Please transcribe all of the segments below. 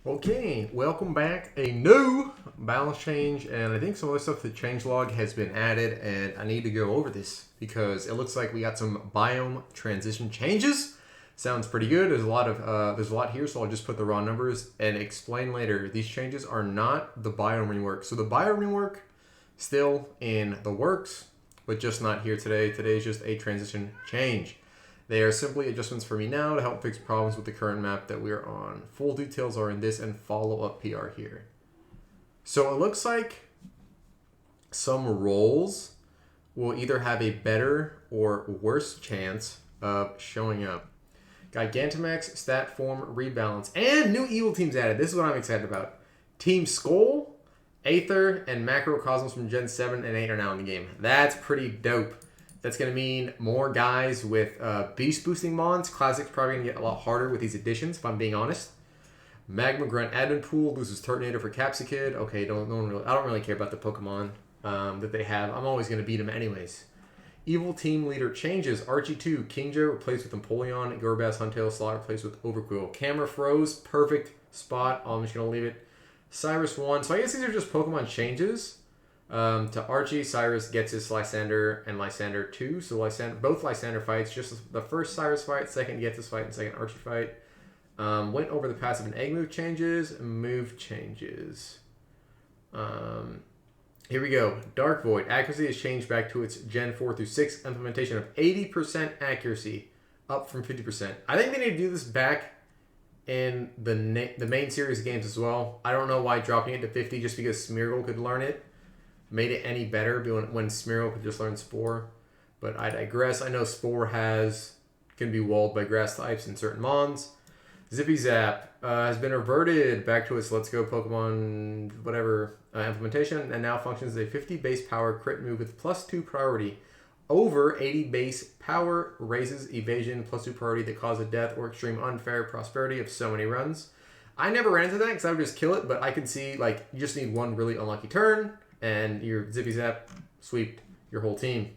Okay, welcome back. A new balance change, and I think some other stuff to the changelog has been added, and I need to go over this because it looks like we got some biome transition changes. Sounds pretty good. There's a lot here, so I'll just put the raw numbers and explain later. These changes are not the biome rework. So the biome rework still in the works, but just not here today. Today is just a transition change. They are simply adjustments for me now to help fix problems with the current map that we're on. Full details are in this and follow-up PR here. So it looks like some roles will either have a better or worse chance of showing up. Gigantamax, stat form, rebalance, and new evil teams added. This is what I'm excited about. Team Skull, Aether, and Macrocosmos from Gen 7 and 8 are now in the game. That's pretty dope. That's going to mean more guys with beast boosting mons. Classic's probably going to get a lot harder with these additions, if I'm being honest. Magma Grunt admin pool loses Turtonator for Capsicid. Okay, I don't really care about the Pokemon that they have. I'm always going to beat them anyways. Evil team leader changes. Archie 2, Kingjo replaced with Empoleon, Gorbass Huntail Slot replaced with Overquill. Camera froze, perfect spot. I'm just going to leave it. Cyrus 1. So I guess these are just Pokemon changes. To Archie, Cyrus gets his Lysander and Lysander 2. So both Lysander fights. Just the first Cyrus fight, second Getis fight, and second Archie fight. Went over the passive and egg move changes. Here we go. Dark Void. Accuracy has changed back to its Gen 4 through 6 implementation of 80% accuracy, up from 50%. I think they need to do this back in the main series games as well. I don't know why dropping it to 50 just because Smeargle could learn it made it any better when Smeargle could just learn Spore. But I digress. I know Spore can be walled by grass types in certain mons. Zippy Zap has been reverted back to its Let's Go Pokemon implementation and now functions as a 50 base power crit move with +2 priority. Over 80 base power raises evasion +2 priority that causes death or extreme unfair prosperity of so many runs. I never ran into that because I would just kill it, but I can see you just need one really unlucky turn and your Zippy Zap sweeped your whole team.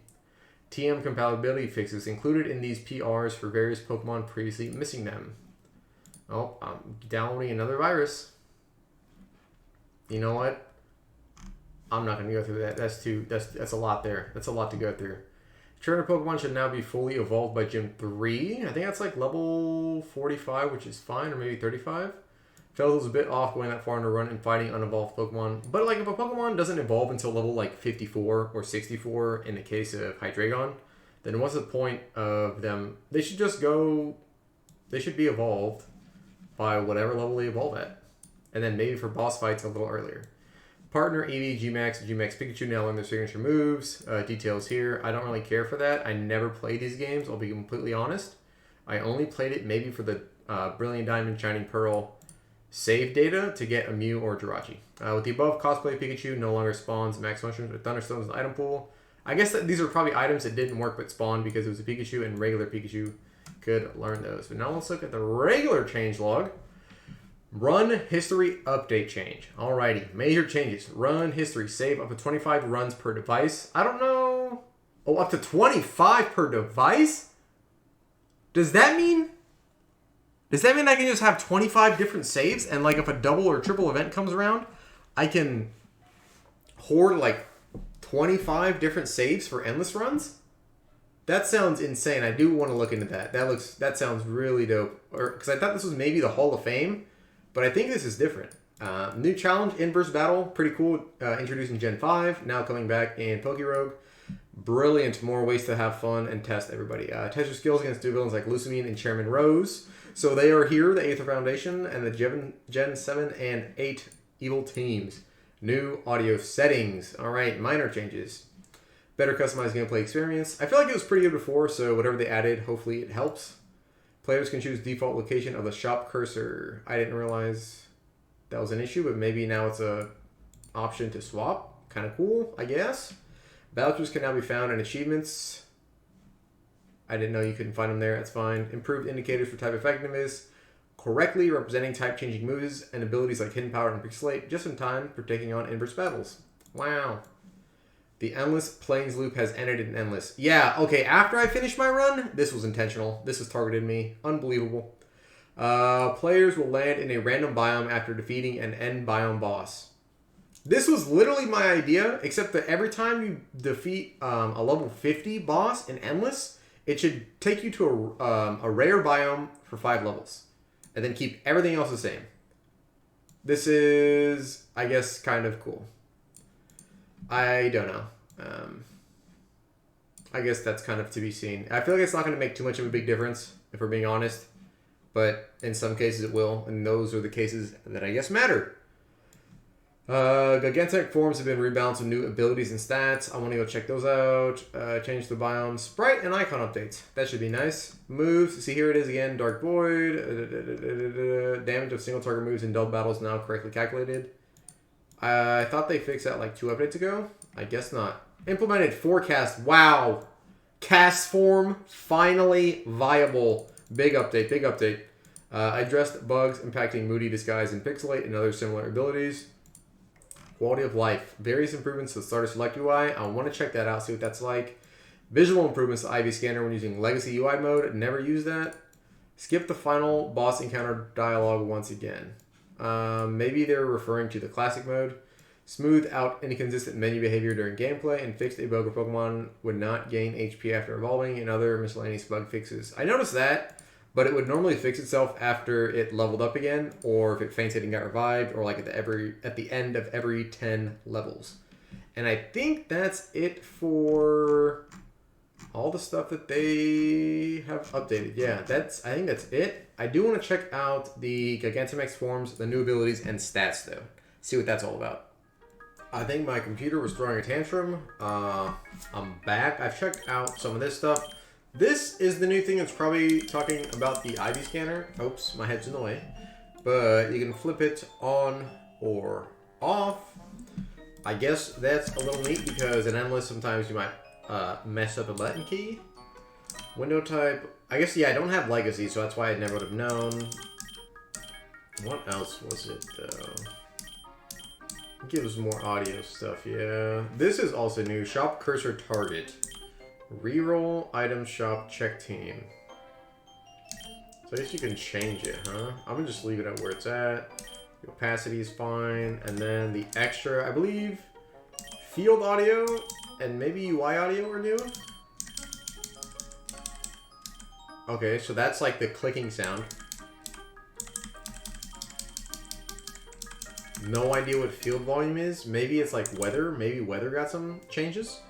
TM compatibility fixes included in these PRs for various Pokemon previously missing them. Oh, I'm downloading another virus. You know what? I'm not going to go through that. That's a lot there. That's a lot to go through. Trainer Pokemon should now be fully evolved by Gym 3. I think that's level 45, which is fine, or maybe 35. Felt it was a bit off going that far in a run and fighting unevolved Pokemon. But if a Pokemon doesn't evolve until level 54 or 64 in the case of Hydreigon, then what's the point of them? They should just go. They should be evolved by whatever level they evolve at, and then maybe for boss fights a little earlier. Partner Eevee, Gmax, Pikachu now learn their signature moves. Details here. I don't really care for that. I never played these games. I'll be completely honest. I only played it maybe for the Brilliant Diamond, Shining Pearl save data to get a Mew or Jirachi. With the above, cosplay Pikachu no longer spawns Max Mushrooms or Thunderstones in the item pool. I guess that these are probably items that didn't work but spawned because it was a Pikachu and regular Pikachu could learn those. But now let's look at the regular changelog. Run history update change. Alrighty, major changes. Run history. Save up to 25 runs per device. I don't know. Oh, up to 25 per device? Does that mean I can just have 25 different saves and if a double or triple event comes around, I can hoard 25 different saves for endless runs? That sounds insane. I do want to look into that. That sounds really dope. Because I thought this was maybe the Hall of Fame, but I think this is different. New challenge, Inverse Battle. Pretty cool. Introducing Gen 5. Now coming back in PokeRogue. Brilliant. More ways to have fun and test everybody. Test your skills against new villains like Lusamine and Chairman Rose. So they are here, the Aether Foundation, and the Gen 7 and 8 evil teams. New audio settings. Alright, minor changes. Better customized gameplay experience. I feel like it was pretty good before, so whatever they added, hopefully it helps. Players can choose default location of the shop cursor. I didn't realize that was an issue, but maybe now it's a option to swap. Kind of cool, I guess. Vouchers can now be found in achievements. I didn't know you couldn't find them there. That's fine. Improved indicators for type effectiveness. Correctly representing type-changing moves and abilities like Hidden Power and Pixelate just in time for taking on inverse battles. Wow. The Endless Plains loop has ended in Endless. Yeah, okay, after I finished my run, this was intentional. This has targeted me. Unbelievable. Players will land in a random biome after defeating an end biome boss. This was literally my idea, except that every time you defeat a level 50 boss in Endless, it should take you to a rare biome for 5 levels. And then keep everything else the same. This is, I guess, kind of cool. I don't know. I guess that's kind of to be seen. I feel like it's not going to make too much of a big difference, if we're being honest. But in some cases it will, and those are the cases that I guess matter. Gigantic forms have been rebalanced with new abilities and stats. I want to go check those out. Change the biome, sprite, and icon updates. That should be nice. Moves. See, here it is again. Dark Void. Damage of single target moves in double battles now correctly calculated. I thought they fixed that like 2 updates ago. I guess not. Implemented forecast. Wow. Cast form. Finally viable. Big update. Big update. Addressed bugs impacting Moody, Disguise, and Pixelate and other similar abilities. Quality of life. Various improvements to the starter select UI. I want to check that out, see what that's like. Visual improvements to IV scanner when using legacy UI mode. Never use that. Skip the final boss encounter dialogue once again. Maybe they're referring to the classic mode. Smooth out inconsistent menu behavior during gameplay and fixed a bug where Pokemon would not gain HP after evolving and other miscellaneous bug fixes. I noticed that. But it would normally fix itself after it leveled up again, or if it fainted and got revived, or like at the end of every 10 levels. And I think that's it for all the stuff that they have updated. Yeah, I think that's it. I do want to check out the Gigantamax forms, the new abilities, and stats though. See what that's all about. I think my computer was throwing a tantrum. I'm back. I've checked out some of this stuff. This is the new thing that's probably talking about the IV scanner. Oops, my head's in the way. But you can flip it on or off. I guess that's a little neat because in Endless sometimes you might mess up a button key. Window type. I guess, yeah, I don't have Legacy, so that's why I never would have known. What else was it, though? It gives more audio stuff, yeah. This is also new. Shop cursor target. Reroll, item shop, check team. So I guess you can change it, huh? I'm gonna just leave it at where it's at. The opacity is fine. And then the extra, I believe, field audio and maybe UI audio are new. Okay, so that's like the clicking sound. No idea what field volume is. Maybe it's like weather. Maybe weather got some changes.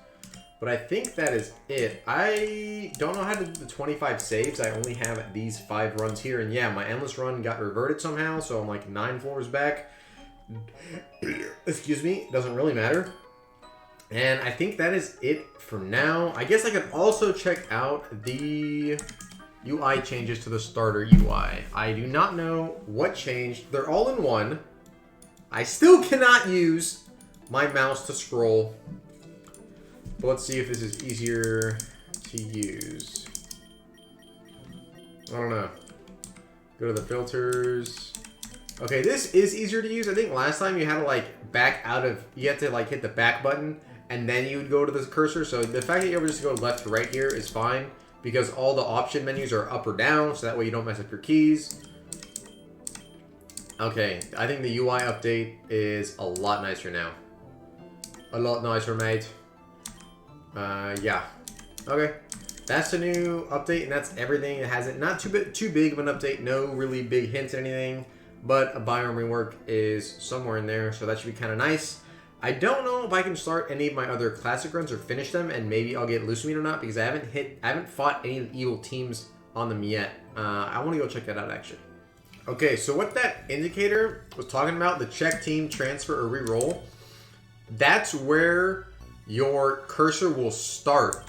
But I think that is it. I don't know how to do the 25 saves. I only have these 5 runs here. And yeah, my endless run got reverted somehow. So I'm like 9 floors back. Excuse me. Doesn't really matter. And I think that is it for now. I guess I could also check out the UI changes to the starter UI. I do not know what changed. They're all in one. I still cannot use my mouse to scroll. But let's see if this is easier to use. I don't know. Go to the filters. Okay, this is easier to use. I think last time you had to like back out of, you had to like hit the back button and then you would go to the cursor. So the fact that you're able to just go left to right here is fine because all the option menus are up or down. So that way you don't mess up your keys. Okay, I think the UI update is a lot nicer now. A lot nicer, mate. Yeah. Okay. That's the new update, and that's everything. It hasn't, not too big of an update. No really big hints or anything. But a Biome Rework is somewhere in there, so that should be kind of nice. I don't know if I can start any of my other classic runs or finish them, and maybe I'll get Lusamine or not, because I haven't fought any of the evil teams on them yet. I want to go check that out, actually. Okay, so what that indicator was talking about, the check team, transfer, or re-roll, that's where your cursor will start.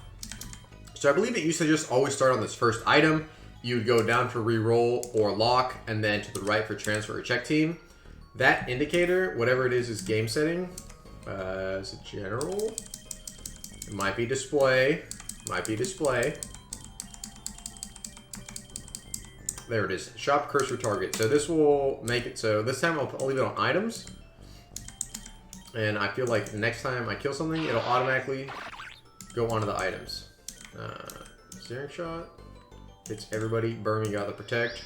So I believe it used to just always start on this first item. You would go down for re-roll or lock, and then to the right for transfer or check team. That indicator, whatever it is game setting. Is it general? It might be display. Might be display. There it is. Shop cursor target. So this will make it so this time I'll leave it on items. And I feel like next time I kill something, it'll automatically go onto the items. Searing shot. Hits everybody. Burn, you got the protect.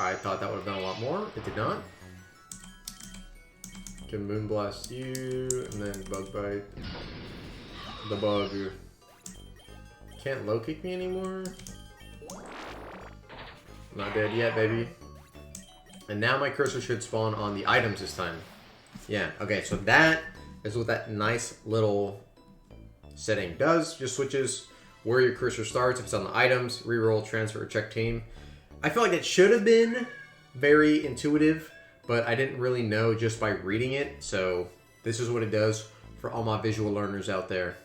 I thought that would have done a lot more. It did not. Can Moonblast you, and then Bug Bite. The bug. Can't low kick me anymore. Not dead yet, baby. And now my cursor should spawn on the items this time. Yeah, okay, so that is what that nice little setting does. Just switches where your cursor starts. If it's on the items, reroll, transfer, or check team. I feel like it should have been very intuitive, but I didn't really know just by reading it. So this is what it does for all my visual learners out there.